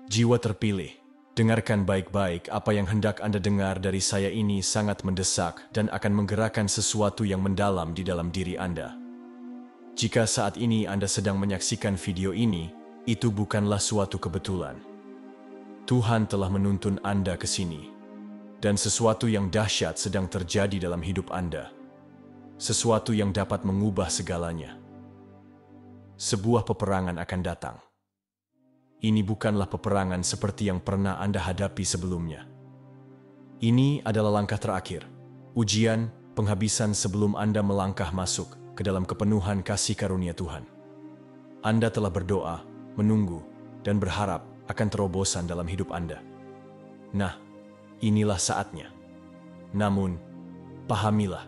Jiwa terpilih, dengarkan baik-baik apa yang hendak Anda dengar dari saya ini sangat mendesak dan akan menggerakkan sesuatu yang mendalam di dalam diri Anda. Jika saat ini Anda sedang menyaksikan video ini, itu bukanlah suatu kebetulan. Tuhan telah menuntun Anda ke sini, dan sesuatu yang dahsyat sedang terjadi dalam hidup Anda. Sesuatu yang dapat mengubah segalanya. Sebuah peperangan akan datang. Ini bukanlah peperangan seperti yang pernah Anda hadapi sebelumnya. Ini adalah langkah terakhir, ujian, penghabisan sebelum Anda melangkah masuk ke dalam kepenuhan kasih karunia Tuhan. Anda telah berdoa, menunggu, dan berharap akan terobosan dalam hidup Anda. Nah, inilah saatnya. Namun, pahamilah,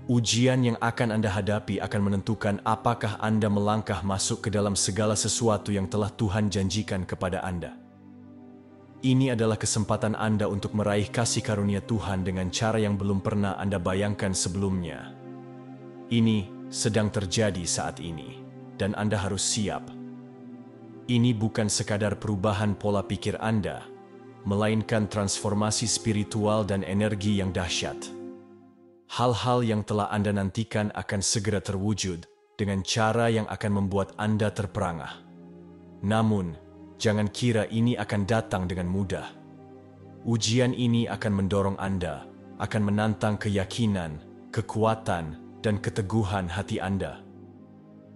ujian yang akan Anda hadapi akan menentukan apakah Anda melangkah masuk ke dalam segala sesuatu yang telah Tuhan janjikan kepada Anda. Ini adalah kesempatan Anda untuk meraih kasih karunia Tuhan dengan cara yang belum pernah Anda bayangkan sebelumnya. Ini sedang terjadi saat ini, dan Anda harus siap. Ini bukan sekadar perubahan pola pikir Anda, melainkan transformasi spiritual dan energi yang dahsyat. Hal-hal yang telah Anda nantikan akan segera terwujud dengan cara yang akan membuat Anda terperangah. Namun, jangan kira ini akan datang dengan mudah. Ujian ini akan mendorong Anda, akan menantang keyakinan, kekuatan, dan keteguhan hati Anda.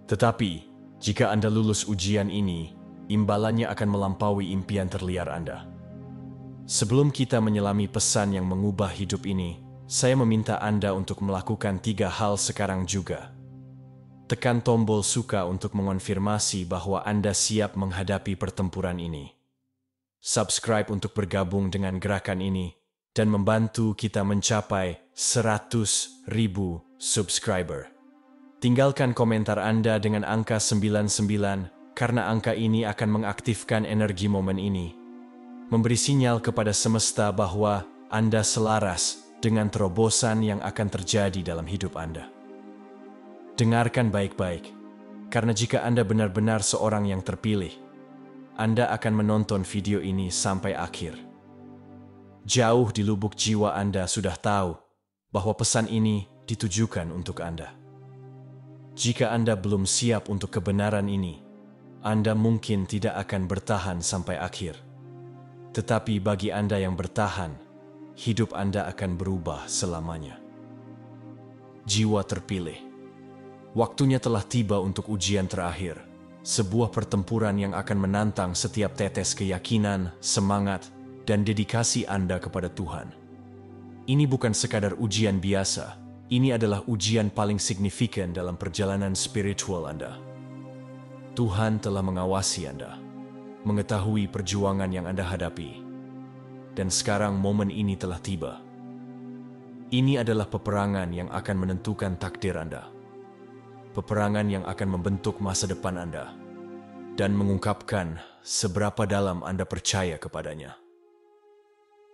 Tetapi, jika Anda lulus ujian ini, imbalannya akan melampaui impian terliar Anda. Sebelum kita menyelami pesan yang mengubah hidup ini, saya meminta Anda untuk melakukan 3 hal sekarang juga. Tekan tombol suka untuk mengonfirmasi bahwa Anda siap menghadapi pertempuran ini. Subscribe untuk bergabung dengan gerakan ini dan membantu kita mencapai 100.000 subscriber. Tinggalkan komentar Anda dengan angka 99 karena angka ini akan mengaktifkan energi momen ini. Memberi sinyal kepada semesta bahwa Anda selaras dengan terobosan yang akan terjadi dalam hidup Anda. Dengarkan baik-baik, karena jika Anda benar-benar seorang yang terpilih, Anda akan menonton video ini sampai akhir. Jauh di lubuk jiwa Anda sudah tahu bahwa pesan ini ditujukan untuk Anda. Jika Anda belum siap untuk kebenaran ini, Anda mungkin tidak akan bertahan sampai akhir. Tetapi bagi Anda yang bertahan, hidup Anda akan berubah selamanya. Jiwa terpilih. Waktunya telah tiba untuk ujian terakhir. Sebuah pertempuran yang akan menantang setiap tetes keyakinan, semangat, dan dedikasi Anda kepada Tuhan. Ini bukan sekadar ujian biasa. Ini adalah ujian paling signifikan dalam perjalanan spiritual Anda. Tuhan telah mengawasi Anda, mengetahui perjuangan yang Anda hadapi. Dan sekarang momen ini telah tiba. Ini adalah peperangan yang akan menentukan takdir Anda. Peperangan yang akan membentuk masa depan Anda dan mengungkapkan seberapa dalam Anda percaya kepadanya.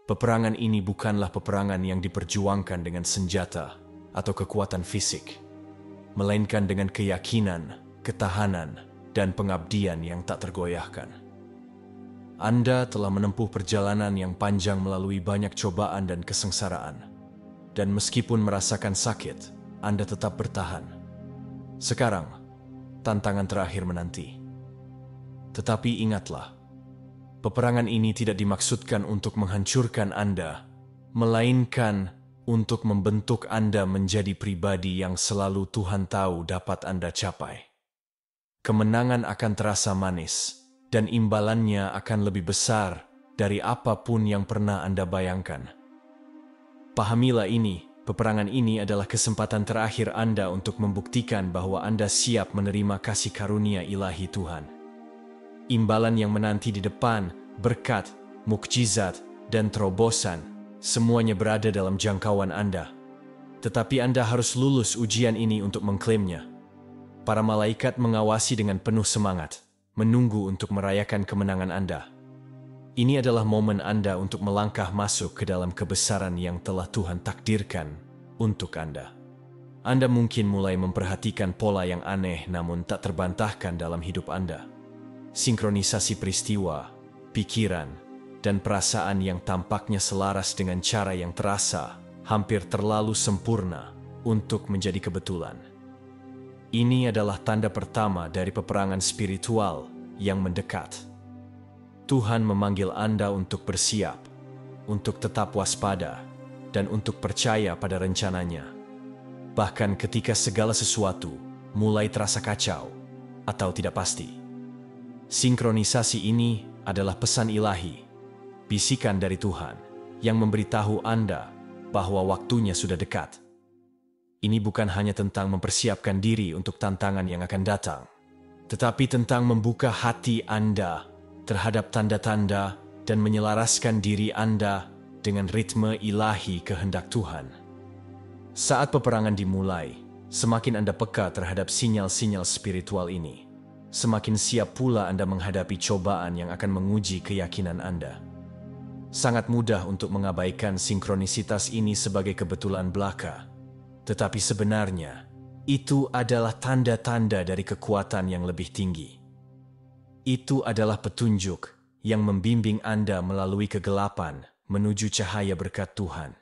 Peperangan ini bukanlah peperangan yang diperjuangkan dengan senjata atau kekuatan fisik, melainkan dengan keyakinan, ketahanan, dan pengabdian yang tak tergoyahkan. Anda telah menempuh perjalanan yang panjang melalui banyak cobaan dan kesengsaraan. Dan meskipun merasakan sakit, Anda tetap bertahan. Sekarang, tantangan terakhir menanti. Tetapi ingatlah, peperangan ini tidak dimaksudkan untuk menghancurkan Anda, melainkan untuk membentuk Anda menjadi pribadi yang selalu Tuhan tahu dapat Anda capai. Kemenangan akan terasa manis, dan imbalannya akan lebih besar dari apapun yang pernah Anda bayangkan. Pahamilah ini, peperangan ini adalah kesempatan terakhir Anda untuk membuktikan bahwa Anda siap menerima kasih karunia ilahi Tuhan. Imbalan yang menanti di depan, berkat, mukjizat, dan terobosan, semuanya berada dalam jangkauan Anda. Tetapi Anda harus lulus ujian ini untuk mengklaimnya. Para malaikat mengawasi dengan penuh semangat, menunggu untuk merayakan kemenangan Anda. Ini adalah momen Anda untuk melangkah masuk ke dalam kebesaran yang telah Tuhan takdirkan untuk Anda. Anda mungkin mulai memperhatikan pola yang aneh namun tak terbantahkan dalam hidup Anda. Sinkronisasi peristiwa, pikiran, dan perasaan yang tampaknya selaras dengan cara yang terasa hampir terlalu sempurna untuk menjadi kebetulan. Ini adalah tanda pertama dari peperangan spiritual yang mendekat. Tuhan memanggil Anda untuk bersiap, untuk tetap waspada, dan untuk percaya pada rencananya. Bahkan ketika segala sesuatu mulai terasa kacau atau tidak pasti. Sinkronisasi ini adalah pesan ilahi, bisikan dari Tuhan yang memberitahu Anda bahwa waktunya sudah dekat. Ini bukan hanya tentang mempersiapkan diri untuk tantangan yang akan datang, tetapi tentang membuka hati Anda terhadap tanda-tanda dan menyelaraskan diri Anda dengan ritme ilahi kehendak Tuhan. Saat peperangan dimulai, semakin Anda peka terhadap sinyal-sinyal spiritual ini, semakin siap pula Anda menghadapi cobaan yang akan menguji keyakinan Anda. Sangat mudah untuk mengabaikan sinkronisitas ini sebagai kebetulan belaka, tetapi sebenarnya itu adalah tanda-tanda dari kekuatan yang lebih tinggi. Itu adalah petunjuk yang membimbing Anda melalui kegelapan menuju cahaya berkat Tuhan.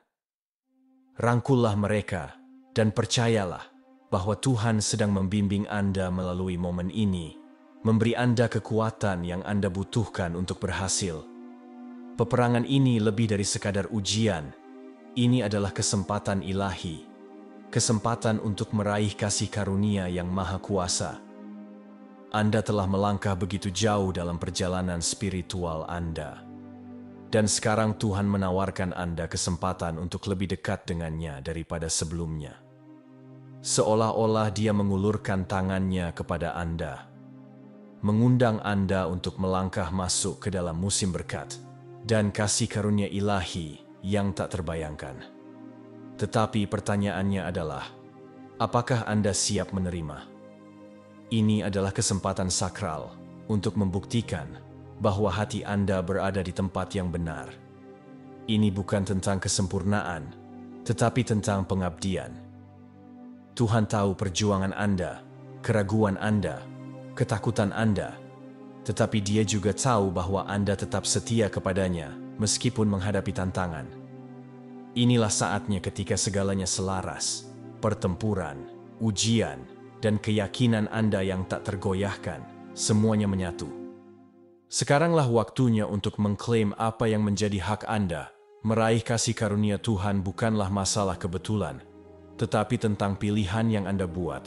Rangkullah mereka dan percayalah bahwa Tuhan sedang membimbing Anda melalui momen ini, memberi Anda kekuatan yang Anda butuhkan untuk berhasil. Peperangan ini lebih dari sekadar ujian. Ini adalah kesempatan ilahi, kesempatan untuk meraih kasih karunia yang maha kuasa. Anda telah melangkah begitu jauh dalam perjalanan spiritual Anda. Dan sekarang Tuhan menawarkan Anda kesempatan untuk lebih dekat dengannya daripada sebelumnya. Seolah-olah Dia mengulurkan tangannya kepada Anda, mengundang Anda untuk melangkah masuk ke dalam musim berkat dan kasih karunia ilahi yang tak terbayangkan. Tetapi pertanyaannya adalah, apakah Anda siap menerima? Ini adalah kesempatan sakral untuk membuktikan bahwa hati Anda berada di tempat yang benar. Ini bukan tentang kesempurnaan, tetapi tentang pengabdian. Tuhan tahu perjuangan Anda, keraguan Anda, ketakutan Anda, tetapi Dia juga tahu bahwa Anda tetap setia kepadanya meskipun menghadapi tantangan. Inilah saatnya ketika segalanya selaras, pertempuran, ujian, dan keyakinan Anda yang tak tergoyahkan, semuanya menyatu. Sekaranglah waktunya untuk mengklaim apa yang menjadi hak Anda. Meraih kasih karunia Tuhan bukanlah masalah kebetulan, tetapi tentang pilihan yang Anda buat.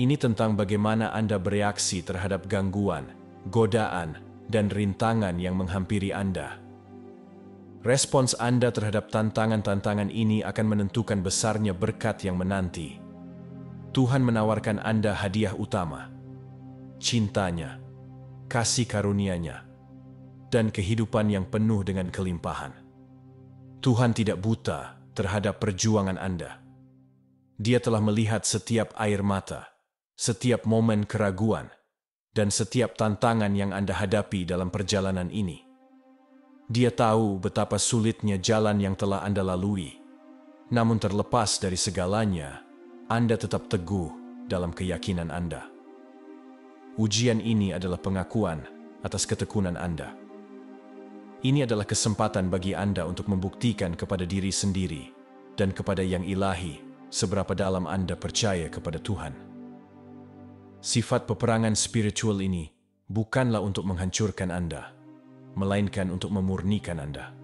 Ini tentang bagaimana Anda bereaksi terhadap gangguan, godaan, dan rintangan yang menghampiri Anda. Respons Anda terhadap tantangan-tantangan ini akan menentukan besarnya berkat yang menanti. Tuhan menawarkan Anda hadiah utama, cintanya, kasih karunia-Nya, dan kehidupan yang penuh dengan kelimpahan. Tuhan tidak buta terhadap perjuangan Anda. Dia telah melihat setiap air mata, setiap momen keraguan, dan setiap tantangan yang Anda hadapi dalam perjalanan ini. Dia tahu betapa sulitnya jalan yang telah Anda lalui. Namun terlepas dari segalanya, Anda tetap teguh dalam keyakinan Anda. Ujian ini adalah pengakuan atas ketekunan Anda. Ini adalah kesempatan bagi Anda untuk membuktikan kepada diri sendiri dan kepada yang ilahi seberapa dalam Anda percaya kepada Tuhan. Sifat peperangan spiritual ini bukanlah untuk menghancurkan Anda, melainkan untuk memurnikan Anda.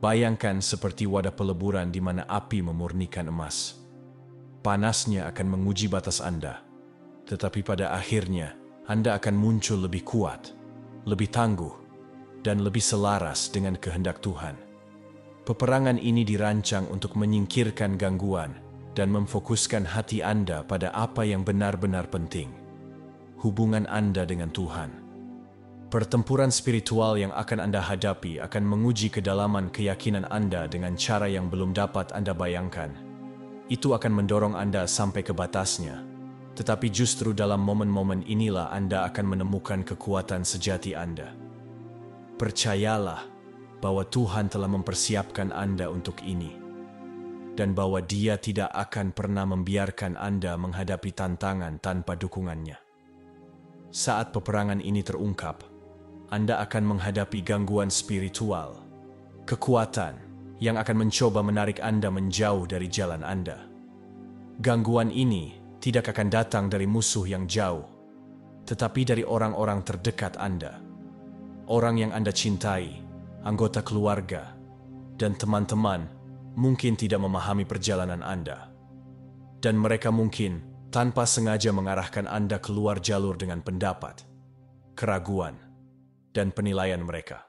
Bayangkan seperti wadah peleburan di mana api memurnikan emas. Panasnya akan menguji batas Anda, tetapi pada akhirnya Anda akan muncul lebih kuat, lebih tangguh, dan lebih selaras dengan kehendak Tuhan. Peperangan ini dirancang untuk menyingkirkan gangguan dan memfokuskan hati Anda pada apa yang benar-benar penting, hubungan Anda dengan Tuhan. Pertempuran spiritual yang akan Anda hadapi akan menguji kedalaman keyakinan Anda dengan cara yang belum dapat Anda bayangkan. Itu akan mendorong Anda sampai ke batasnya. Tetapi justru dalam momen-momen inilah Anda akan menemukan kekuatan sejati Anda. Percayalah bahwa Tuhan telah mempersiapkan Anda untuk ini, dan bahwa Dia tidak akan pernah membiarkan Anda menghadapi tantangan tanpa dukungannya. Saat peperangan ini terungkap, Anda akan menghadapi gangguan spiritual, kekuatan yang akan mencoba menarik Anda menjauh dari jalan Anda. Gangguan ini tidak akan datang dari musuh yang jauh, tetapi dari orang-orang terdekat Anda. Orang yang Anda cintai, anggota keluarga, dan teman-teman mungkin tidak memahami perjalanan Anda. Dan mereka mungkin tanpa sengaja mengarahkan Anda keluar jalur dengan pendapat, keraguan, dan penilaian mereka.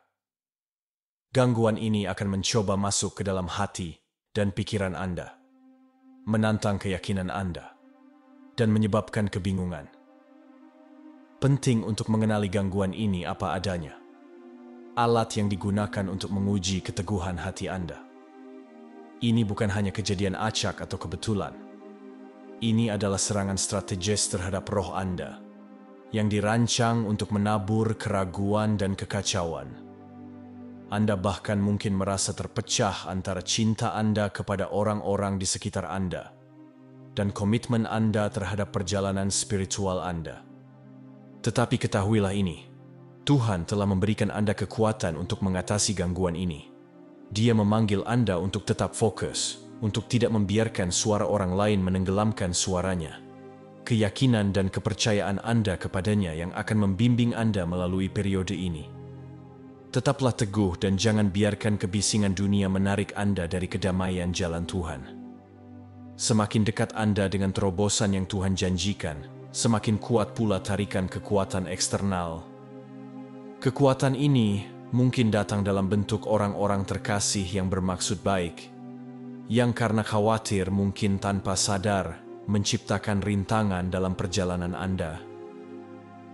Gangguan ini akan mencoba masuk ke dalam hati dan pikiran Anda, menantang keyakinan Anda, dan menyebabkan kebingungan. Penting untuk mengenali gangguan ini apa adanya. Alat yang digunakan untuk menguji keteguhan hati Anda. Ini bukan hanya kejadian acak atau kebetulan. Ini adalah serangan strategis terhadap roh Anda yang dirancang untuk menabur keraguan dan kekacauan. Anda bahkan mungkin merasa terpecah antara cinta Anda kepada orang-orang di sekitar Anda dan komitmen Anda terhadap perjalanan spiritual Anda. Tetapi ketahuilah ini, Tuhan telah memberikan Anda kekuatan untuk mengatasi gangguan ini. Dia memanggil Anda untuk tetap fokus, untuk tidak membiarkan suara orang lain menenggelamkan suaranya. Keyakinan dan kepercayaan Anda kepadanya yang akan membimbing Anda melalui periode ini. Tetaplah teguh dan jangan biarkan kebisingan dunia menarik Anda dari kedamaian jalan Tuhan. Semakin dekat Anda dengan terobosan yang Tuhan janjikan, semakin kuat pula tarikan kekuatan eksternal. Kekuatan ini mungkin datang dalam bentuk orang-orang terkasih yang bermaksud baik, yang karena khawatir mungkin tanpa sadar menciptakan rintangan dalam perjalanan Anda.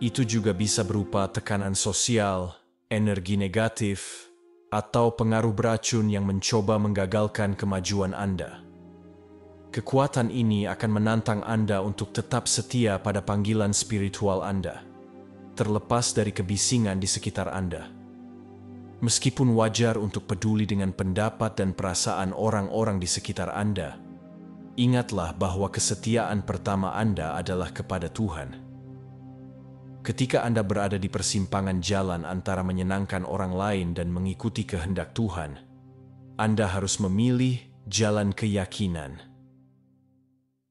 Itu juga bisa berupa tekanan sosial, energi negatif, atau pengaruh beracun yang mencoba menggagalkan kemajuan Anda. Kekuatan ini akan menantang Anda untuk tetap setia pada panggilan spiritual Anda, terlepas dari kebisingan di sekitar Anda. Meskipun wajar untuk peduli dengan pendapat dan perasaan orang-orang di sekitar Anda, ingatlah bahwa kesetiaan pertama Anda adalah kepada Tuhan. Ketika Anda berada di persimpangan jalan antara menyenangkan orang lain dan mengikuti kehendak Tuhan, Anda harus memilih jalan keyakinan.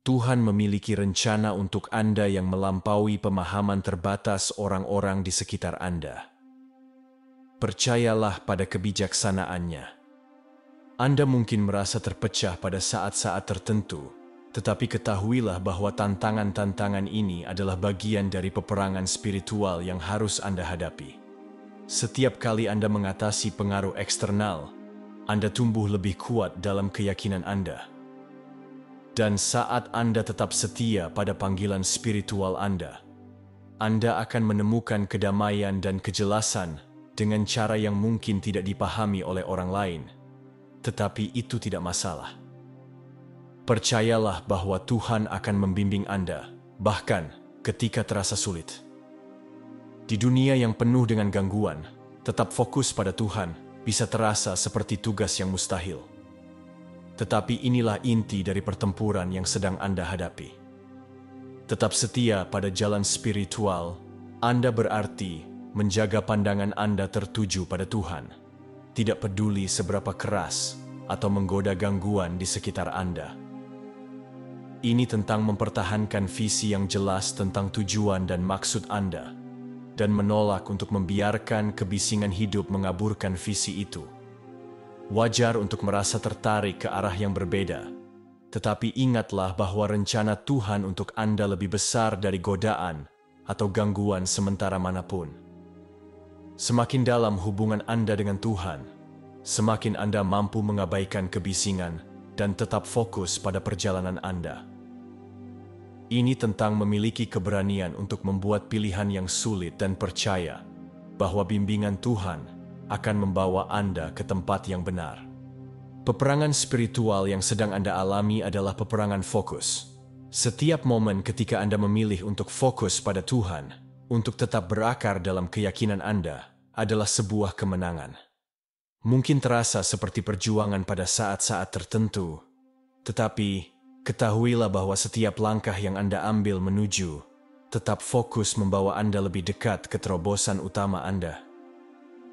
Tuhan memiliki rencana untuk Anda yang melampaui pemahaman terbatas orang-orang di sekitar Anda. Percayalah pada kebijaksanaannya. Anda mungkin merasa terpecah pada saat-saat tertentu, tetapi ketahuilah bahwa tantangan-tantangan ini adalah bagian dari peperangan spiritual yang harus Anda hadapi. Setiap kali Anda mengatasi pengaruh eksternal, Anda tumbuh lebih kuat dalam keyakinan Anda. Dan saat Anda tetap setia pada panggilan spiritual Anda akan menemukan kedamaian dan kejelasan dengan cara yang mungkin tidak dipahami oleh orang lain. Tetapi itu tidak masalah. Percayalah bahwa Tuhan akan membimbing Anda, bahkan ketika terasa sulit. Di dunia yang penuh dengan gangguan, tetap fokus pada Tuhan bisa terasa seperti tugas yang mustahil. Tetapi inilah inti dari pertempuran yang sedang Anda hadapi. Tetap setia pada jalan spiritual, Anda berarti menjaga pandangan Anda tertuju pada Tuhan. Tidak peduli seberapa keras atau menggoda gangguan di sekitar Anda. Ini tentang mempertahankan visi yang jelas tentang tujuan dan maksud Anda, dan menolak untuk membiarkan kebisingan hidup mengaburkan visi itu. Wajar untuk merasa tertarik ke arah yang berbeda, tetapi ingatlah bahwa rencana Tuhan untuk Anda lebih besar dari godaan atau gangguan sementara manapun. Semakin dalam hubungan Anda dengan Tuhan, semakin Anda mampu mengabaikan kebisingan dan tetap fokus pada perjalanan Anda. Ini tentang memiliki keberanian untuk membuat pilihan yang sulit dan percaya bahwa bimbingan Tuhan akan membawa Anda ke tempat yang benar. Peperangan spiritual yang sedang Anda alami adalah peperangan fokus. Setiap momen ketika Anda memilih untuk fokus pada Tuhan, untuk tetap berakar dalam keyakinan Anda adalah sebuah kemenangan. Mungkin terasa seperti perjuangan pada saat-saat tertentu, tetapi ketahuilah bahwa setiap langkah yang Anda ambil menuju tetap fokus membawa Anda lebih dekat ke terobosan utama Anda.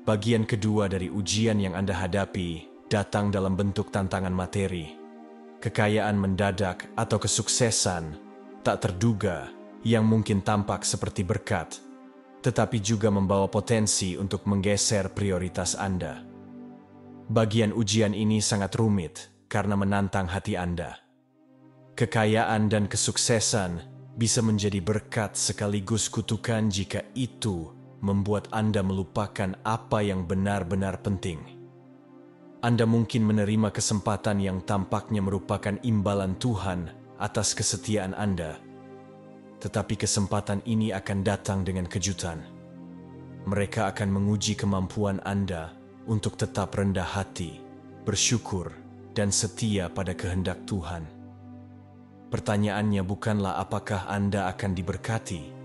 Bagian kedua dari ujian yang Anda hadapi datang dalam bentuk tantangan materi, kekayaan mendadak atau kesuksesan tak terduga yang mungkin tampak seperti berkat, tetapi juga membawa potensi untuk menggeser prioritas Anda. Bagian ujian ini sangat rumit karena menantang hati Anda. Kekayaan dan kesuksesan bisa menjadi berkat sekaligus kutukan jika itu membuat Anda melupakan apa yang benar-benar penting. Anda mungkin menerima kesempatan yang tampaknya merupakan imbalan Tuhan atas kesetiaan Anda, tetapi kesempatan ini akan datang dengan kejutan. Mereka akan menguji kemampuan Anda untuk tetap rendah hati, bersyukur, dan setia pada kehendak Tuhan. Pertanyaannya bukanlah apakah Anda akan diberkati,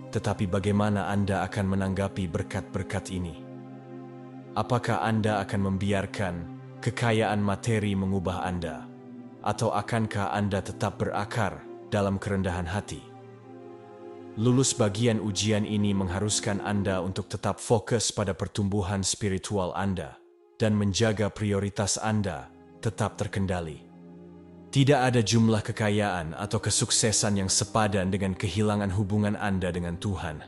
tetapi bagaimana Anda akan menanggapi berkat-berkat ini. Apakah Anda akan membiarkan kekayaan materi mengubah Anda, atau akankah Anda tetap berakar dalam kerendahan hati? Lulus bagian ujian ini mengharuskan Anda untuk tetap fokus pada pertumbuhan spiritual Anda dan menjaga prioritas Anda tetap terkendali. Tidak ada jumlah kekayaan atau kesuksesan yang sepadan dengan kehilangan hubungan Anda dengan Tuhan.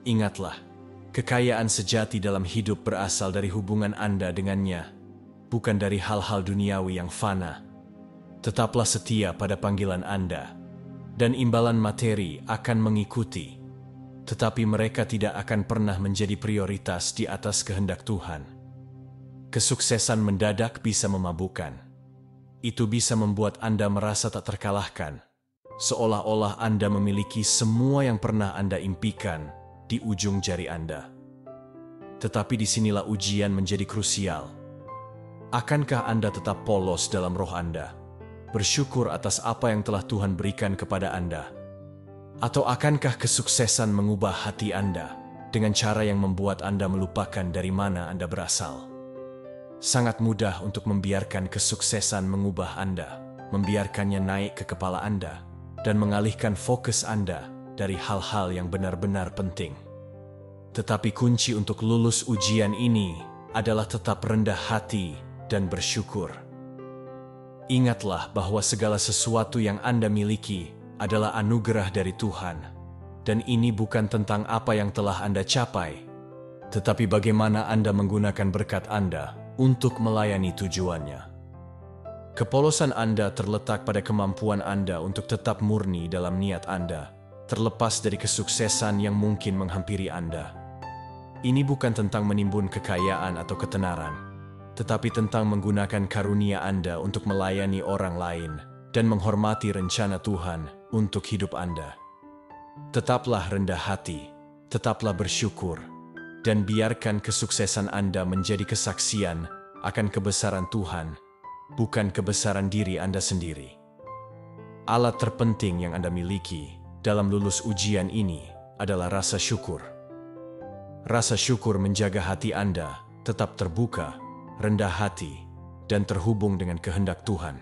Ingatlah, kekayaan sejati dalam hidup berasal dari hubungan Anda dengannya, bukan dari hal-hal duniawi yang fana. Tetaplah setia pada panggilan Anda, dan imbalan materi akan mengikuti, tetapi mereka tidak akan pernah menjadi prioritas di atas kehendak Tuhan. Kesuksesan mendadak bisa memabukkan. Itu bisa membuat Anda merasa tak terkalahkan, seolah-olah Anda memiliki semua yang pernah Anda impikan di ujung jari Anda. Tetapi disinilah ujian menjadi krusial. Akankah Anda tetap polos dalam roh Anda, bersyukur atas apa yang telah Tuhan berikan kepada Anda? Atau akankah kesuksesan mengubah hati Anda dengan cara yang membuat Anda melupakan dari mana Anda berasal? Sangat mudah untuk membiarkan kesuksesan mengubah Anda, membiarkannya naik ke kepala Anda, dan mengalihkan fokus Anda dari hal-hal yang benar-benar penting. Tetapi kunci untuk lulus ujian ini adalah tetap rendah hati dan bersyukur. Ingatlah bahwa segala sesuatu yang Anda miliki adalah anugerah dari Tuhan, dan ini bukan tentang apa yang telah Anda capai, tetapi bagaimana Anda menggunakan berkat Anda untuk melayani tujuannya. Kepolosan Anda terletak pada kemampuan Anda untuk tetap murni dalam niat Anda, terlepas dari kesuksesan yang mungkin menghampiri Anda. Ini bukan tentang menimbun kekayaan atau ketenaran, tetapi tentang menggunakan karunia Anda untuk melayani orang lain dan menghormati rencana Tuhan untuk hidup Anda. Tetaplah rendah hati, tetaplah bersyukur, dan biarkan kesuksesan Anda menjadi kesaksian akan kebesaran Tuhan, bukan kebesaran diri Anda sendiri. Alat terpenting yang Anda miliki dalam lulus ujian ini adalah rasa syukur. Rasa syukur menjaga hati Anda tetap terbuka, rendah hati, dan terhubung dengan kehendak Tuhan.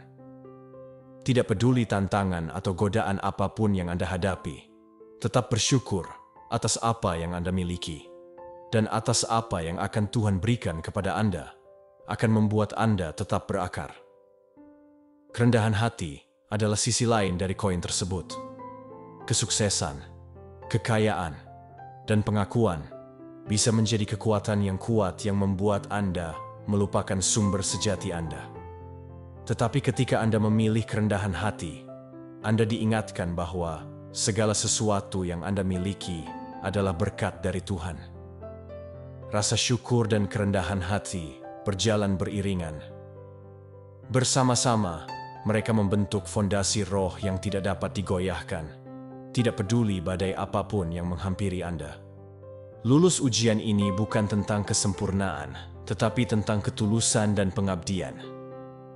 Tidak peduli tantangan atau godaan apapun yang Anda hadapi, tetap bersyukur atas apa yang Anda miliki. Dan atas apa yang akan Tuhan berikan kepada Anda, akan membuat Anda tetap berakar. Kerendahan hati adalah sisi lain dari koin tersebut. Kesuksesan, kekayaan, dan pengakuan bisa menjadi kekuatan yang kuat yang membuat Anda melupakan sumber sejati Anda. Tetapi ketika Anda memilih kerendahan hati, Anda diingatkan bahwa segala sesuatu yang Anda miliki adalah berkat dari Tuhan. Rasa syukur dan kerendahan hati berjalan beriringan. Bersama-sama, mereka membentuk fondasi roh yang tidak dapat digoyahkan, tidak peduli badai apapun yang menghampiri Anda. Lulus ujian ini bukan tentang kesempurnaan, tetapi tentang ketulusan dan pengabdian.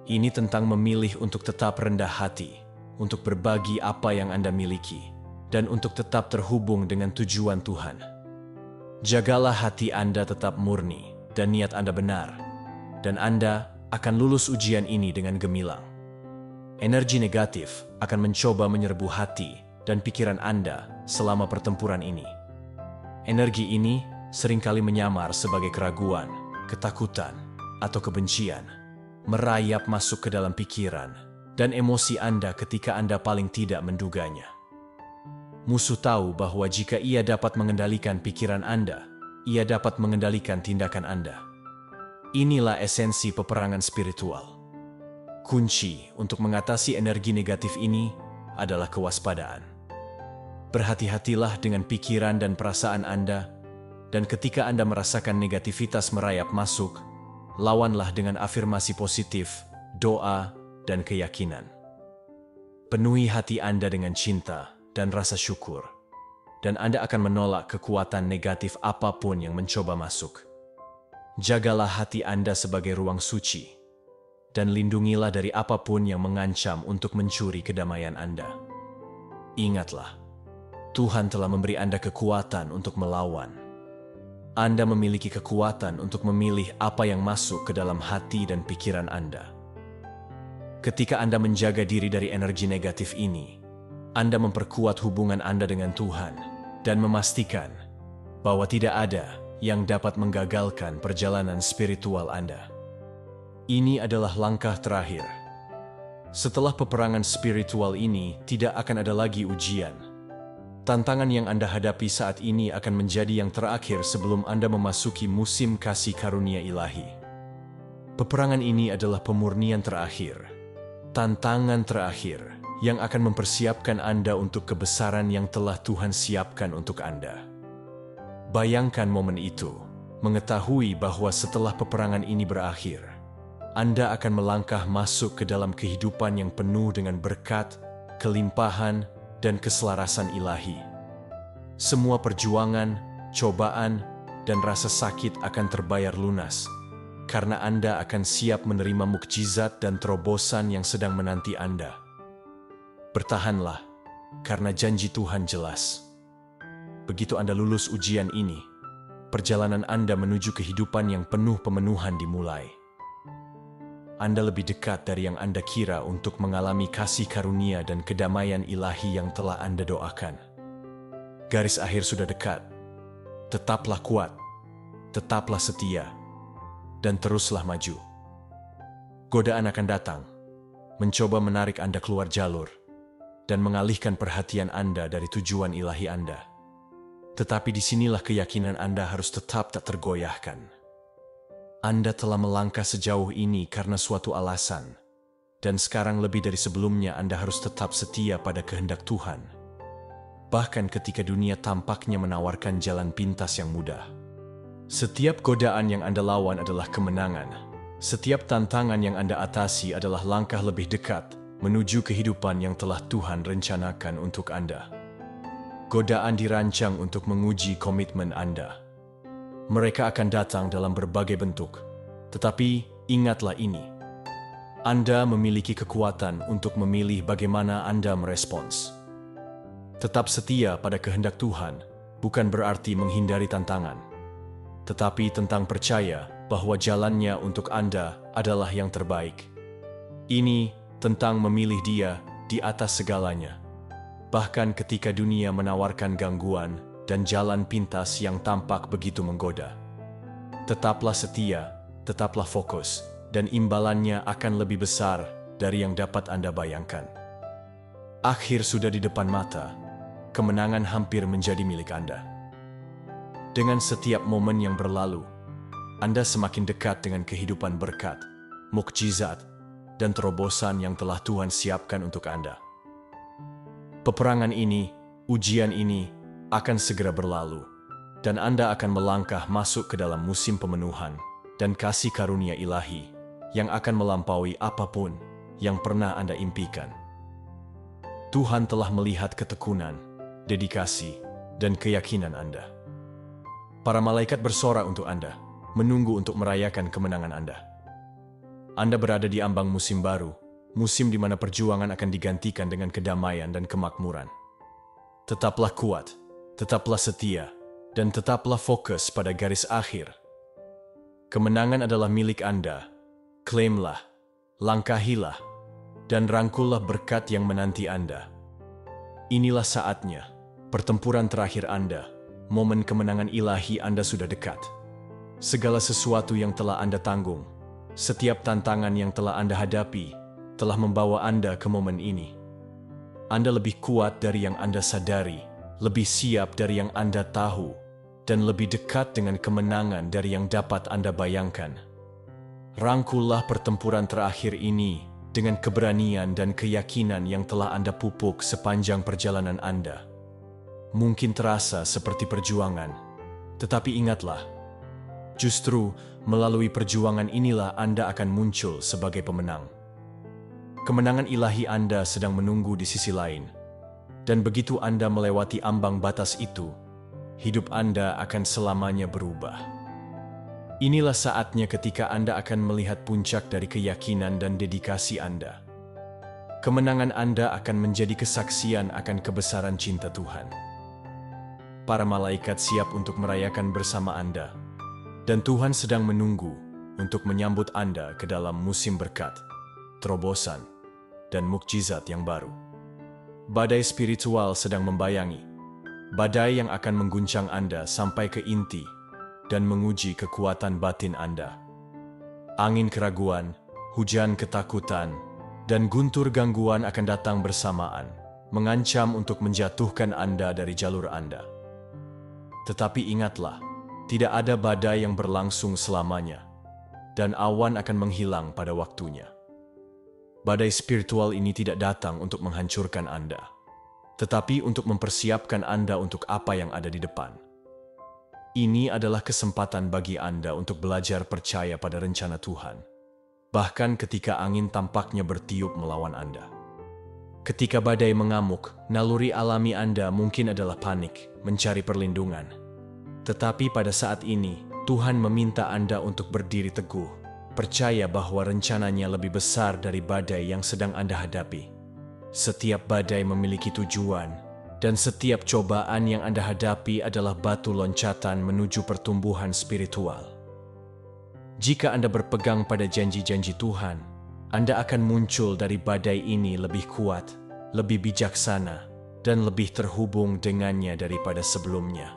Ini tentang memilih untuk tetap rendah hati, untuk berbagi apa yang Anda miliki, dan untuk tetap terhubung dengan tujuan Tuhan. Jagalah hati Anda tetap murni dan niat Anda benar, dan Anda akan lulus ujian ini dengan gemilang. Energi negatif akan mencoba menyerbu hati dan pikiran Anda selama pertempuran ini. Energi ini seringkali menyamar sebagai keraguan, ketakutan, atau kebencian, merayap masuk ke dalam pikiran dan emosi Anda ketika Anda paling tidak menduganya. Musuh tahu bahwa jika ia dapat mengendalikan pikiran Anda, ia dapat mengendalikan tindakan Anda. Inilah esensi peperangan spiritual. Kunci untuk mengatasi energi negatif ini adalah kewaspadaan. Berhati-hatilah dengan pikiran dan perasaan Anda, dan ketika Anda merasakan negativitas merayap masuk, lawanlah dengan afirmasi positif, doa, dan keyakinan. Penuhi hati Anda dengan cinta dan rasa syukur, dan Anda akan menolak kekuatan negatif apapun yang mencoba masuk. Jagalah hati Anda sebagai ruang suci, dan lindungilah dari apapun yang mengancam untuk mencuri kedamaian Anda. Ingatlah, Tuhan telah memberi Anda kekuatan untuk melawan. Anda memiliki kekuatan untuk memilih apa yang masuk ke dalam hati dan pikiran Anda. Ketika Anda menjaga diri dari energi negatif ini, Anda memperkuat hubungan Anda dengan Tuhan dan memastikan bahwa tidak ada yang dapat menggagalkan perjalanan spiritual Anda. Ini adalah langkah terakhir. Setelah peperangan spiritual ini, tidak akan ada lagi ujian. Tantangan yang Anda hadapi saat ini akan menjadi yang terakhir sebelum Anda memasuki musim kasih karunia ilahi. Peperangan ini adalah pemurnian terakhir, tantangan terakhir yang akan mempersiapkan Anda untuk kebesaran yang telah Tuhan siapkan untuk Anda. Bayangkan momen itu, mengetahui bahwa setelah peperangan ini berakhir, Anda akan melangkah masuk ke dalam kehidupan yang penuh dengan berkat, kelimpahan, dan keselarasan ilahi. Semua perjuangan, cobaan, dan rasa sakit akan terbayar lunas, karena Anda akan siap menerima mukjizat dan terobosan yang sedang menanti Anda. Bertahanlah, karena janji Tuhan jelas. Begitu Anda lulus ujian ini, perjalanan Anda menuju kehidupan yang penuh pemenuhan dimulai. Anda lebih dekat dari yang Anda kira untuk mengalami kasih karunia dan kedamaian ilahi yang telah Anda doakan. Garis akhir sudah dekat. Tetaplah kuat, tetaplah setia, dan teruslah maju. Godaan akan datang, mencoba menarik Anda keluar jalur, dan mengalihkan perhatian Anda dari tujuan ilahi Anda. Tetapi disinilah keyakinan Anda harus tetap tak tergoyahkan. Anda telah melangkah sejauh ini karena suatu alasan, dan sekarang lebih dari sebelumnya Anda harus tetap setia pada kehendak Tuhan. Bahkan ketika dunia tampaknya menawarkan jalan pintas yang mudah. Setiap godaan yang Anda lawan adalah kemenangan. Setiap tantangan yang Anda atasi adalah langkah lebih dekat menuju kehidupan yang telah Tuhan rencanakan untuk Anda. Godaan dirancang untuk menguji komitmen Anda. Mereka akan datang dalam berbagai bentuk, tetapi ingatlah ini. Anda memiliki kekuatan untuk memilih bagaimana Anda merespons. Tetap setia pada kehendak Tuhan bukan berarti menghindari tantangan, tetapi tentang percaya bahwa jalannya untuk Anda adalah yang terbaik. Ini tentang memilih Dia di atas segalanya, bahkan ketika dunia menawarkan gangguan dan jalan pintas yang tampak begitu menggoda. Tetaplah setia, tetaplah fokus, dan imbalannya akan lebih besar dari yang dapat Anda bayangkan. Akhir sudah di depan mata, kemenangan hampir menjadi milik Anda. Dengan setiap momen yang berlalu, Anda semakin dekat dengan kehidupan berkat, mukjizat, dan terobosan yang telah Tuhan siapkan untuk Anda. Peperangan ini, ujian ini, akan segera berlalu, dan Anda akan melangkah masuk ke dalam musim pemenuhan dan kasih karunia ilahi yang akan melampaui apapun yang pernah Anda impikan. Tuhan telah melihat ketekunan, dedikasi, dan keyakinan Anda. Para malaikat bersorak untuk Anda, menunggu untuk merayakan kemenangan Anda. Anda berada di ambang musim baru, musim di mana perjuangan akan digantikan dengan kedamaian dan kemakmuran. Tetaplah kuat, tetaplah setia, dan tetaplah fokus pada garis akhir. Kemenangan adalah milik Anda. Klaimlah, langkahilah, dan rangkullah berkat yang menanti Anda. Inilah saatnya, pertempuran terakhir Anda, momen kemenangan ilahi Anda sudah dekat. Segala sesuatu yang telah Anda tanggung, setiap tantangan yang telah Anda hadapi, telah membawa Anda ke momen ini. Anda lebih kuat dari yang Anda sadari, lebih siap dari yang Anda tahu, dan lebih dekat dengan kemenangan dari yang dapat Anda bayangkan. Rangkullah pertempuran terakhir ini dengan keberanian dan keyakinan yang telah Anda pupuk sepanjang perjalanan Anda. Mungkin terasa seperti perjuangan, tetapi ingatlah, justru melalui perjuangan inilah Anda akan muncul sebagai pemenang. Kemenangan ilahi Anda sedang menunggu di sisi lain, dan begitu Anda melewati ambang batas itu, hidup Anda akan selamanya berubah. Inilah saatnya ketika Anda akan melihat puncak dari keyakinan dan dedikasi Anda. Kemenangan Anda akan menjadi kesaksian akan kebesaran cinta Tuhan. Para malaikat siap untuk merayakan bersama Anda, dan Tuhan sedang menunggu untuk menyambut Anda ke dalam musim berkat, terobosan, dan mukjizat yang baru. Badai spiritual sedang membayangi, badai yang akan mengguncang Anda sampai ke inti dan menguji kekuatan batin Anda. Angin keraguan, hujan ketakutan, dan guntur gangguan akan datang bersamaan, mengancam untuk menjatuhkan Anda dari jalur Anda. Tetapi ingatlah, tidak ada badai yang berlangsung selamanya, dan awan akan menghilang pada waktunya. Badai spiritual ini tidak datang untuk menghancurkan Anda, tetapi untuk mempersiapkan Anda untuk apa yang ada di depan. Ini adalah kesempatan bagi Anda untuk belajar percaya pada rencana Tuhan, bahkan ketika angin tampaknya bertiup melawan Anda. Ketika badai mengamuk, naluri alami Anda mungkin adalah panik, mencari perlindungan. Tetapi pada saat ini, Tuhan meminta Anda untuk berdiri teguh, percaya bahwa rencananya lebih besar dari badai yang sedang Anda hadapi. Setiap badai memiliki tujuan, dan setiap cobaan yang Anda hadapi adalah batu loncatan menuju pertumbuhan spiritual. Jika Anda berpegang pada janji-janji Tuhan, Anda akan muncul dari badai ini lebih kuat, lebih bijaksana, dan lebih terhubung dengannya daripada sebelumnya.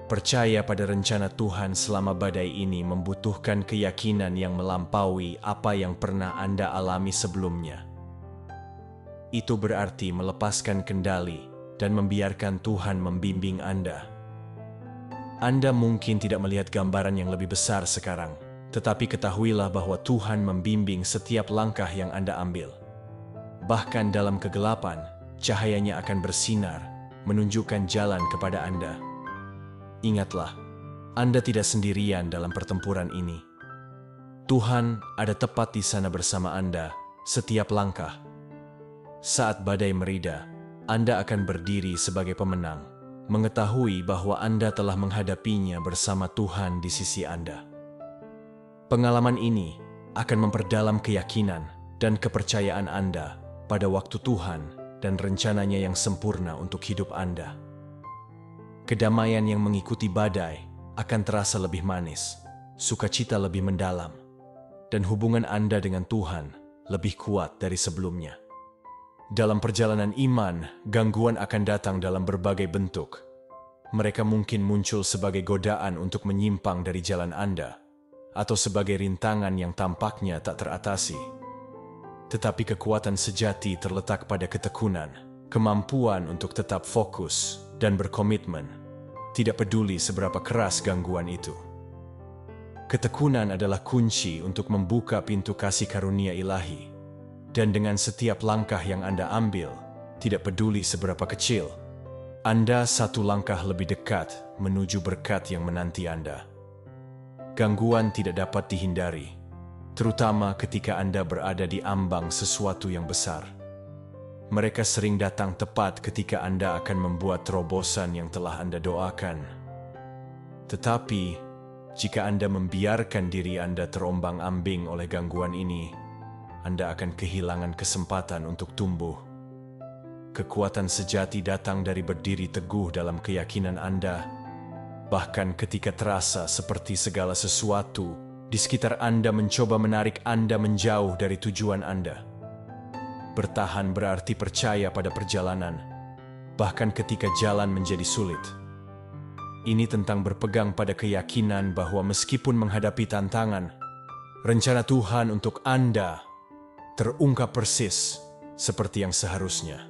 Percaya pada rencana Tuhan selama badai ini membutuhkan keyakinan yang melampaui apa yang pernah Anda alami sebelumnya. Itu berarti melepaskan kendali dan membiarkan Tuhan membimbing Anda. Anda mungkin tidak melihat gambaran yang lebih besar sekarang, tetapi ketahuilah bahwa Tuhan membimbing setiap langkah yang Anda ambil. Bahkan dalam kegelapan, cahayanya akan bersinar, menunjukkan jalan kepada Anda. Ingatlah, Anda tidak sendirian dalam pertempuran ini. Tuhan ada tepat di sana bersama Anda setiap langkah. Saat badai merida, Anda akan berdiri sebagai pemenang, mengetahui bahwa Anda telah menghadapinya bersama Tuhan di sisi Anda. Pengalaman ini akan memperdalam keyakinan dan kepercayaan Anda pada waktu Tuhan dan rencananya yang sempurna untuk hidup Anda. Kedamaian yang mengikuti badai akan terasa lebih manis, sukacita lebih mendalam, dan hubungan Anda dengan Tuhan lebih kuat dari sebelumnya. Dalam perjalanan iman, gangguan akan datang dalam berbagai bentuk. Mereka mungkin muncul sebagai godaan untuk menyimpang dari jalan Anda, atau sebagai rintangan yang tampaknya tak teratasi. Tetapi kekuatan sejati terletak pada ketekunan, kemampuan untuk tetap fokus dan berkomitmen, tidak peduli seberapa keras gangguan itu. Ketekunan adalah kunci untuk membuka pintu kasih karunia ilahi, dan dengan setiap langkah yang Anda ambil, tidak peduli seberapa kecil, Anda satu langkah lebih dekat menuju berkat yang menanti Anda. Gangguan tidak dapat dihindari, terutama ketika Anda berada di ambang sesuatu yang besar. Mereka sering datang tepat ketika Anda akan membuat terobosan yang telah Anda doakan. Tetapi, jika Anda membiarkan diri Anda terombang-ambing oleh gangguan ini, Anda akan kehilangan kesempatan untuk tumbuh. Kekuatan sejati datang dari berdiri teguh dalam keyakinan Anda, bahkan ketika terasa seperti segala sesuatu di sekitar Anda mencoba menarik Anda menjauh dari tujuan Anda. Bertahan berarti percaya pada perjalanan, bahkan ketika jalan menjadi sulit. Ini tentang berpegang pada keyakinan bahwa meskipun menghadapi tantangan, rencana Tuhan untuk Anda terungkap persis seperti yang seharusnya.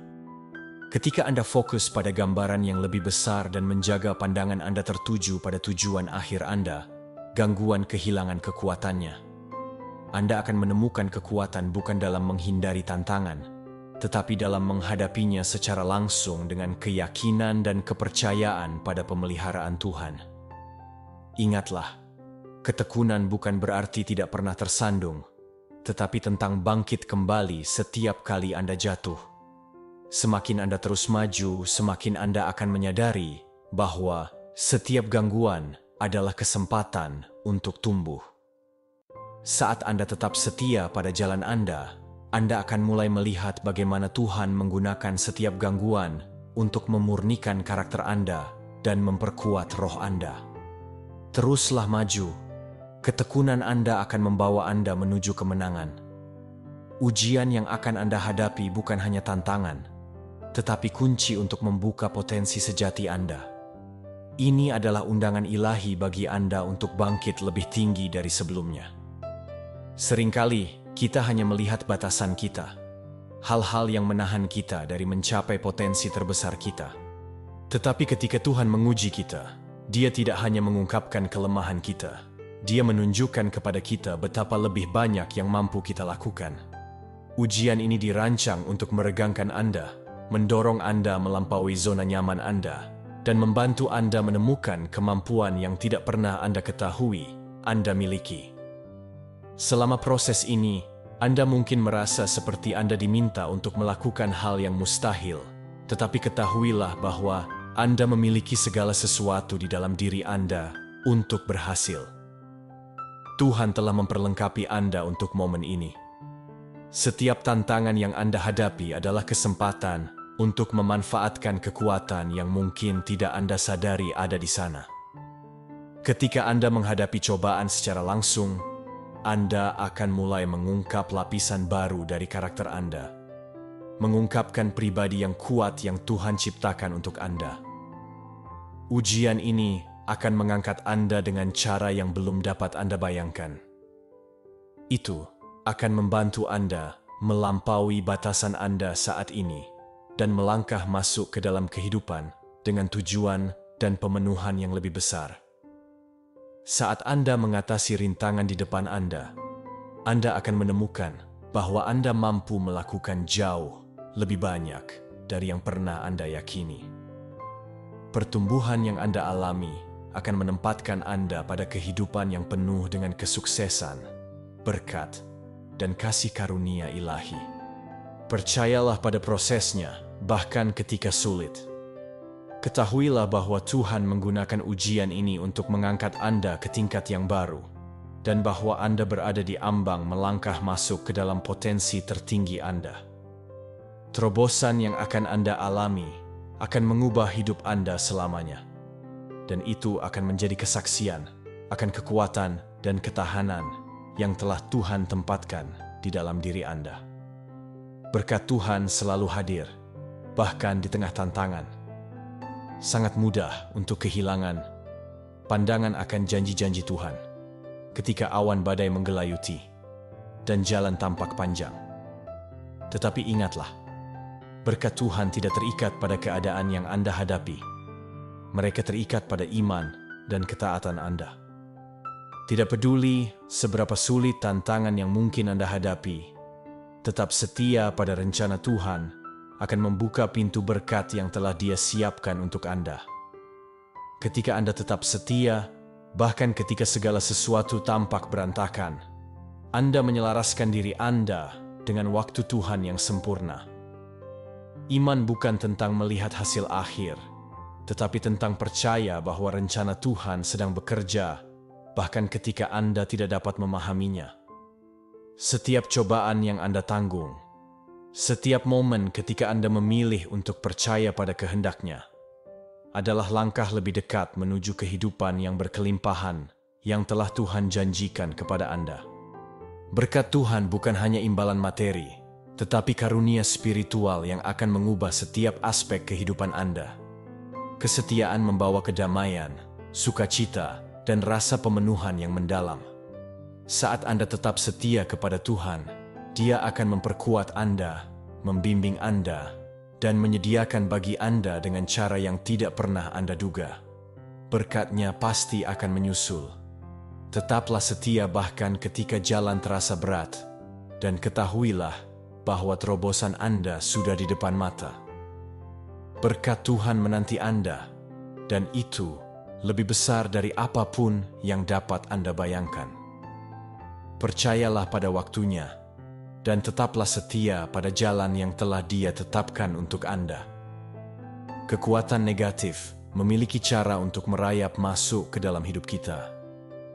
Ketika Anda fokus pada gambaran yang lebih besar dan menjaga pandangan Anda tertuju pada tujuan akhir Anda, gangguan kehilangan kekuatannya. Anda akan menemukan kekuatan bukan dalam menghindari tantangan, tetapi dalam menghadapinya secara langsung dengan keyakinan dan kepercayaan pada pemeliharaan Tuhan. Ingatlah, ketekunan bukan berarti tidak pernah tersandung, tetapi tentang bangkit kembali setiap kali Anda jatuh. Semakin Anda terus maju, semakin Anda akan menyadari bahwa setiap gangguan adalah kesempatan untuk tumbuh. Saat Anda tetap setia pada jalan Anda akan mulai melihat bagaimana Tuhan menggunakan setiap gangguan untuk memurnikan karakter Anda dan memperkuat roh Anda. Teruslah maju. Ketekunan Anda akan membawa Anda menuju kemenangan. Ujian yang akan Anda hadapi bukan hanya tantangan, tetapi kunci untuk membuka potensi sejati Anda. Ini adalah undangan ilahi bagi Anda untuk bangkit lebih tinggi dari sebelumnya. Seringkali kita hanya melihat batasan kita, hal-hal yang menahan kita dari mencapai potensi terbesar kita. Tetapi ketika Tuhan menguji kita, Dia tidak hanya mengungkapkan kelemahan kita, Dia menunjukkan kepada kita betapa lebih banyak yang mampu kita lakukan. Ujian ini dirancang untuk meregangkan Anda, mendorong Anda melampaui zona nyaman Anda, dan membantu Anda menemukan kemampuan yang tidak pernah Anda ketahui Anda miliki. Selama proses ini, Anda mungkin merasa seperti Anda diminta untuk melakukan hal yang mustahil, tetapi ketahuilah bahwa Anda memiliki segala sesuatu di dalam diri Anda untuk berhasil. Tuhan telah memperlengkapi Anda untuk momen ini. Setiap tantangan yang Anda hadapi adalah kesempatan untuk memanfaatkan kekuatan yang mungkin tidak Anda sadari ada di sana. Ketika Anda menghadapi cobaan secara langsung, Anda akan mulai mengungkap lapisan baru dari karakter Anda, mengungkapkan pribadi yang kuat yang Tuhan ciptakan untuk Anda. Ujian ini akan mengangkat Anda dengan cara yang belum dapat Anda bayangkan. Itu akan membantu Anda melampaui batasan Anda saat ini dan melangkah masuk ke dalam kehidupan dengan tujuan dan pemenuhan yang lebih besar. Saat Anda mengatasi rintangan di depan Anda akan menemukan bahwa Anda mampu melakukan jauh lebih banyak dari yang pernah Anda yakini. Pertumbuhan yang Anda alami akan menempatkan Anda pada kehidupan yang penuh dengan kesuksesan, berkat, dan kasih karunia ilahi. Percayalah pada prosesnya, bahkan ketika sulit. Ketahuilah bahwa Tuhan menggunakan ujian ini untuk mengangkat Anda ke tingkat yang baru, dan bahwa Anda berada di ambang melangkah masuk ke dalam potensi tertinggi Anda. Terobosan yang akan Anda alami akan mengubah hidup Anda selamanya, dan itu akan menjadi kesaksian akan kekuatan dan ketahanan yang telah Tuhan tempatkan di dalam diri Anda. Berkat Tuhan selalu hadir, bahkan di tengah tantangan. Sangat mudah untuk kehilangan pandangan akan janji-janji Tuhan ketika awan badai menggelayuti dan jalan tampak panjang. Tetapi ingatlah, berkat Tuhan tidak terikat pada keadaan yang Anda hadapi. Mereka terikat pada iman dan ketaatan Anda. Tidak peduli seberapa sulit tantangan yang mungkin Anda hadapi, tetap setia pada rencana Tuhan akan membuka pintu berkat yang telah Dia siapkan untuk Anda. Ketika Anda tetap setia, bahkan ketika segala sesuatu tampak berantakan, Anda menyelaraskan diri Anda dengan waktu Tuhan yang sempurna. Iman bukan tentang melihat hasil akhir, tetapi tentang percaya bahwa rencana Tuhan sedang bekerja bahkan ketika Anda tidak dapat memahaminya. Setiap cobaan yang Anda tanggung, setiap momen ketika Anda memilih untuk percaya pada kehendak-Nya, adalah langkah lebih dekat menuju kehidupan yang berkelimpahan yang telah Tuhan janjikan kepada Anda. Berkat Tuhan bukan hanya imbalan materi, tetapi karunia spiritual yang akan mengubah setiap aspek kehidupan Anda. Kesetiaan membawa kedamaian, sukacita, dan rasa pemenuhan yang mendalam. Saat Anda tetap setia kepada Tuhan, Dia akan memperkuat Anda, membimbing Anda, dan menyediakan bagi Anda dengan cara yang tidak pernah Anda duga. Berkat-Nya pasti akan menyusul. Tetaplah setia bahkan ketika jalan terasa berat, dan ketahuilah bahwa terobosan Anda sudah di depan mata. Berkat Tuhan menanti Anda, dan itu lebih besar dari apapun yang dapat Anda bayangkan. Percayalah pada waktunya, dan tetaplah setia pada jalan yang telah Dia tetapkan untuk Anda. Kekuatan negatif memiliki cara untuk merayap masuk ke dalam hidup kita,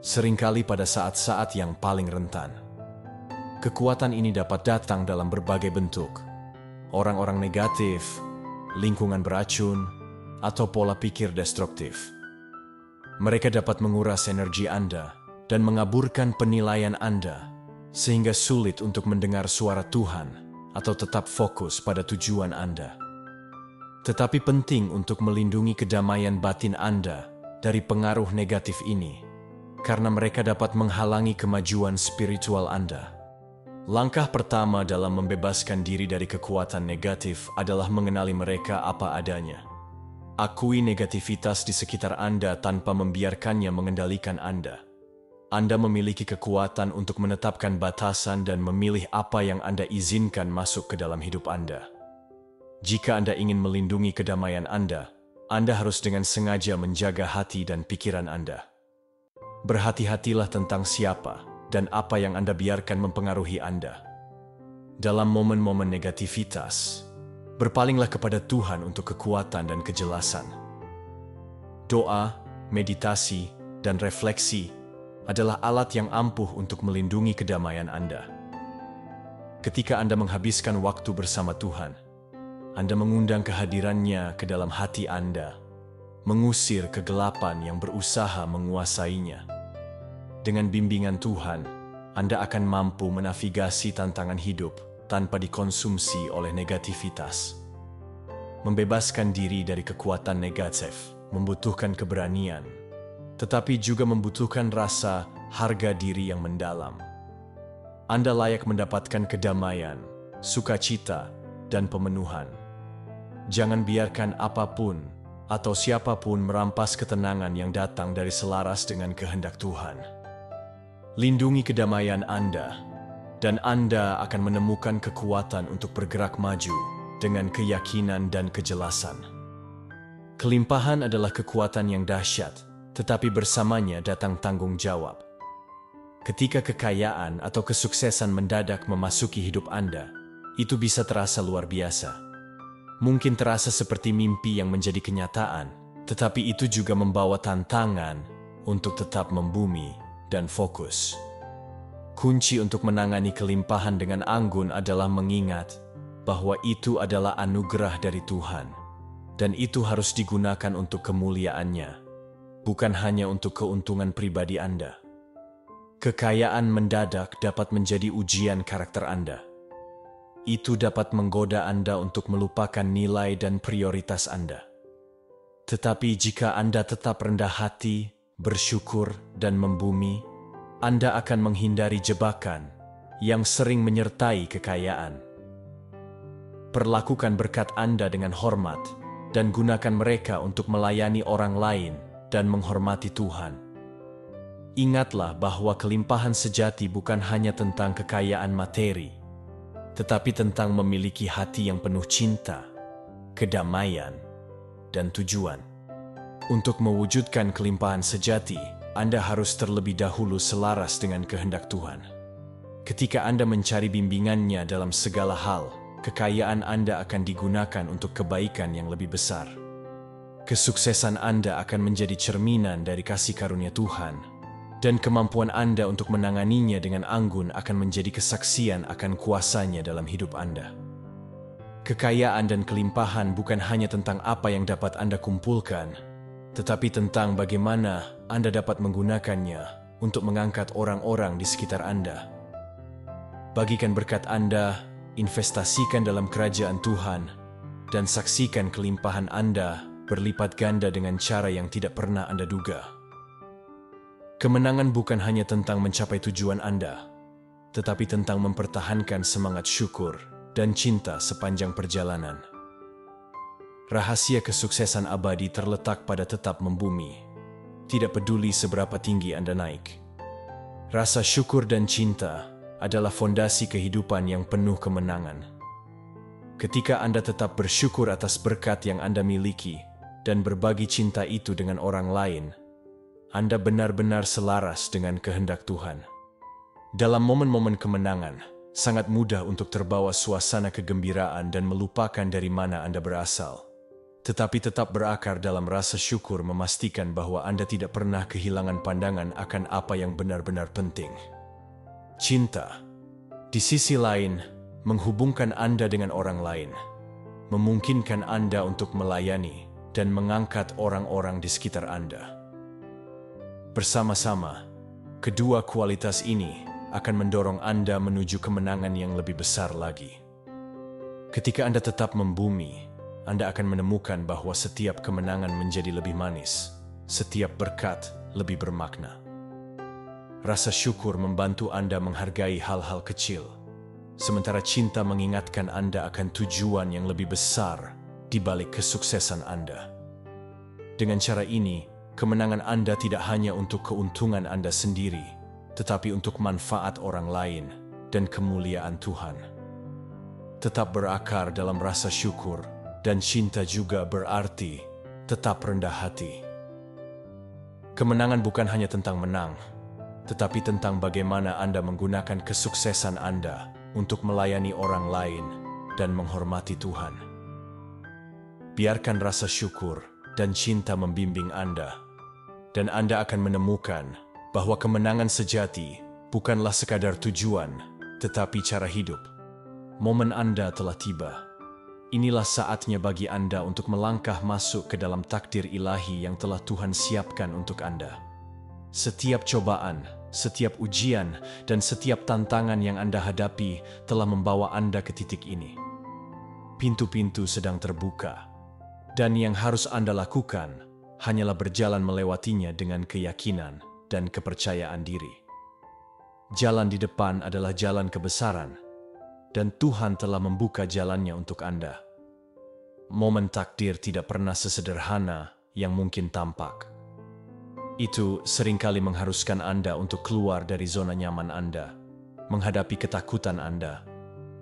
seringkali pada saat-saat yang paling rentan. Kekuatan ini dapat datang dalam berbagai bentuk: orang-orang negatif, lingkungan beracun, atau pola pikir destruktif. Mereka dapat menguras energi Anda dan mengaburkan penilaian Anda, sehingga sulit untuk mendengar suara Tuhan atau tetap fokus pada tujuan Anda. Tetapi penting untuk melindungi kedamaian batin Anda dari pengaruh negatif ini, karena mereka dapat menghalangi kemajuan spiritual Anda. Langkah pertama dalam membebaskan diri dari kekuatan negatif adalah mengenali mereka apa adanya. Akui negativitas di sekitar Anda tanpa membiarkannya mengendalikan Anda. Anda memiliki kekuatan untuk menetapkan batasan dan memilih apa yang Anda izinkan masuk ke dalam hidup Anda. Jika Anda ingin melindungi kedamaian Anda harus dengan sengaja menjaga hati dan pikiran Anda. Berhati-hatilah tentang siapa dan apa yang Anda biarkan mempengaruhi Anda. Dalam momen-momen negativitas, berpalinglah kepada Tuhan untuk kekuatan dan kejelasan. Doa, meditasi, dan refleksi adalah alat yang ampuh untuk melindungi kedamaian Anda. Ketika Anda menghabiskan waktu bersama Tuhan, Anda mengundang kehadirannya ke dalam hati Anda, mengusir kegelapan yang berusaha menguasainya. Dengan bimbingan Tuhan, Anda akan mampu menavigasi tantangan hidup tanpa dikonsumsi oleh negativitas. Membebaskan diri dari kekuatan negatif membutuhkan keberanian, tetapi juga membutuhkan rasa harga diri yang mendalam. Anda layak mendapatkan kedamaian, sukacita, dan pemenuhan. Jangan biarkan apapun atau siapapun merampas ketenangan yang datang dari selaras dengan kehendak Tuhan. Lindungi kedamaian Anda, dan Anda akan menemukan kekuatan untuk bergerak maju dengan keyakinan dan kejelasan. Kelimpahan adalah kekuatan yang dahsyat, tetapi bersamanya datang tanggung jawab. Ketika kekayaan atau kesuksesan mendadak memasuki hidup Anda, itu bisa terasa luar biasa. Mungkin terasa seperti mimpi yang menjadi kenyataan, tetapi itu juga membawa tantangan untuk tetap membumi dan fokus. Kunci untuk menangani kelimpahan dengan anggun adalah mengingat bahwa itu adalah anugerah dari Tuhan, dan itu harus digunakan untuk kemuliaan-Nya, bukan hanya untuk keuntungan pribadi Anda. Kekayaan mendadak dapat menjadi ujian karakter Anda. Itu dapat menggoda Anda untuk melupakan nilai dan prioritas Anda. Tetapi jika Anda tetap rendah hati, bersyukur, dan membumi, Anda akan menghindari jebakan yang sering menyertai kekayaan. Perlakukan berkat Anda dengan hormat, dan gunakan mereka untuk melayani orang lain dan menghormati Tuhan. Ingatlah bahwa kelimpahan sejati bukan hanya tentang kekayaan materi, tetapi tentang memiliki hati yang penuh cinta, kedamaian, dan tujuan. Untuk mewujudkan kelimpahan sejati, Anda harus terlebih dahulu selaras dengan kehendak Tuhan. Ketika Anda mencari bimbingannya dalam segala hal, kekayaan Anda akan digunakan untuk kebaikan yang lebih besar. Kesuksesan Anda akan menjadi cerminan dari kasih karunia Tuhan, dan kemampuan Anda untuk menanganinya dengan anggun akan menjadi kesaksian akan kuasanya dalam hidup Anda. Kekayaan dan kelimpahan bukan hanya tentang apa yang dapat Anda kumpulkan, tetapi tentang bagaimana Anda dapat menggunakannya untuk mengangkat orang-orang di sekitar Anda. Bagikan berkat Anda, investasikan dalam kerajaan Tuhan, dan saksikan kelimpahan Anda berlipat ganda dengan cara yang tidak pernah Anda duga. Kemenangan bukan hanya tentang mencapai tujuan Anda, tetapi tentang mempertahankan semangat syukur dan cinta sepanjang perjalanan. Rahasia kesuksesan abadi terletak pada tetap membumi, tidak peduli seberapa tinggi Anda naik. Rasa syukur dan cinta adalah fondasi kehidupan yang penuh kemenangan. Ketika Anda tetap bersyukur atas berkat yang Anda miliki dan berbagi cinta itu dengan orang lain, Anda benar-benar selaras dengan kehendak Tuhan. Dalam momen-momen kemenangan, sangat mudah untuk terbawa suasana kegembiraan dan melupakan dari mana Anda berasal. Tetapi tetap berakar dalam rasa syukur memastikan bahwa Anda tidak pernah kehilangan pandangan akan apa yang benar-benar penting. Cinta, di sisi lain, menghubungkan Anda dengan orang lain, memungkinkan Anda untuk melayani dan mengangkat orang-orang di sekitar Anda. Bersama-sama, kedua kualitas ini akan mendorong Anda menuju kemenangan yang lebih besar lagi. Ketika Anda tetap membumi, Anda akan menemukan bahwa setiap kemenangan menjadi lebih manis, setiap berkat lebih bermakna. Rasa syukur membantu Anda menghargai hal-hal kecil, sementara cinta mengingatkan Anda akan tujuan yang lebih besar di balik kesuksesan Anda. Dengan cara ini, kemenangan Anda tidak hanya untuk keuntungan Anda sendiri, tetapi untuk manfaat orang lain dan kemuliaan Tuhan. Tetap berakar dalam rasa syukur dan cinta juga berarti tetap rendah hati. Kemenangan bukan hanya tentang menang, tetapi tentang bagaimana Anda menggunakan kesuksesan Anda untuk melayani orang lain dan menghormati Tuhan. Biarkan rasa syukur dan cinta membimbing Anda, dan Anda akan menemukan bahwa kemenangan sejati bukanlah sekadar tujuan, tetapi cara hidup. Momen Anda telah tiba. Inilah saatnya bagi Anda untuk melangkah masuk ke dalam takdir ilahi yang telah Tuhan siapkan untuk Anda. Setiap cobaan, setiap ujian, dan setiap tantangan yang Anda hadapi telah membawa Anda ke titik ini. Pintu-pintu sedang terbuka, dan yang harus Anda lakukan hanyalah berjalan melewatinya dengan keyakinan dan kepercayaan diri. Jalan di depan adalah jalan kebesaran, dan Tuhan telah membuka jalannya untuk Anda. Momen takdir tidak pernah sesederhana yang mungkin tampak. Itu seringkali mengharuskan Anda untuk keluar dari zona nyaman Anda, menghadapi ketakutan Anda,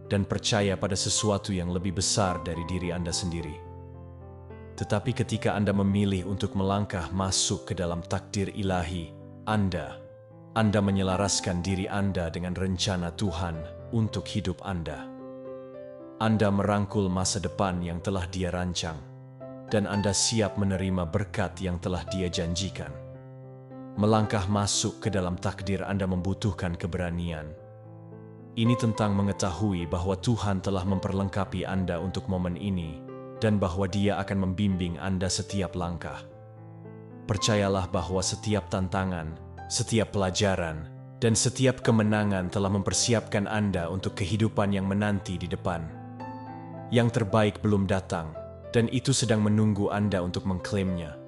dan percaya pada sesuatu yang lebih besar dari diri Anda sendiri. Tetapi ketika Anda memilih untuk melangkah masuk ke dalam takdir ilahi, Anda menyelaraskan diri Anda dengan rencana Tuhan untuk hidup Anda. Anda merangkul masa depan yang telah Dia rancang, dan Anda siap menerima berkat yang telah Dia janjikan. Melangkah masuk ke dalam takdir Anda membutuhkan keberanian. Ini tentang mengetahui bahwa Tuhan telah memperlengkapi Anda untuk momen ini, dan bahwa Dia akan membimbing Anda setiap langkah. Percayalah bahwa setiap tantangan, setiap pelajaran, dan setiap kemenangan telah mempersiapkan Anda untuk kehidupan yang menanti di depan. Yang terbaik belum datang, dan itu sedang menunggu Anda untuk mengklaimnya.